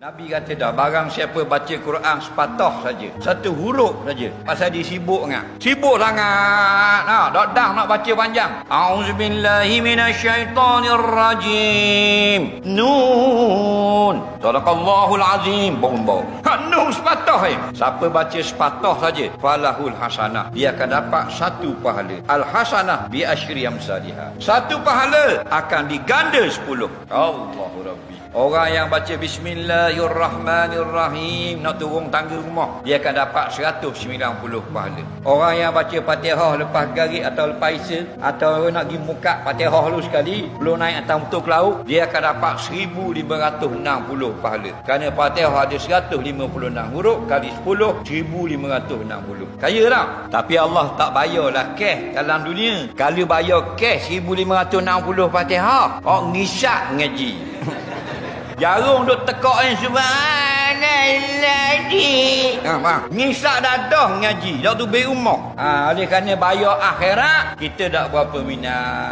Nabi kata dah, barang siapa baca Quran sepatah saja, satu huruf saja, pasal dia sibuk sangat. Sibuk sangat. Dak nak baca panjang. Auzubillahi minasyaitonirrajim. Nun. Sadaqallahul azim. Bau. Nun sepatah siapa baca sepatah saja, falahul hasanah. Dia akan dapat satu pahala. Al hasanah bi asyri amsalihah. Satu pahala akan diganda 10. Allahu Rabbi. Orang yang baca Bismillahirrahmanirrahim nak turun tangga rumah, dia akan dapat 190 pahala. Orang yang baca Fatihah lepas garik atau lepas isya, atau nak pergi muka Fatihah dulu sekali, belum naik atas betul ke laut, dia akan dapat 1560 pahala. Kerana Fatihah ada 156 huruf, kali 10, 1560. Kaya tak? Tapi Allah tak bayarlah cash dalam dunia. Kalau bayar cash 1560 Fatihah, orang ngisak ngaji. Jarung duk tekak subhanallahzi. Ngisak dadah ngaji. Dak tu beri rumah. Oleh kerana bayar akhirat, kita tak berapa minat.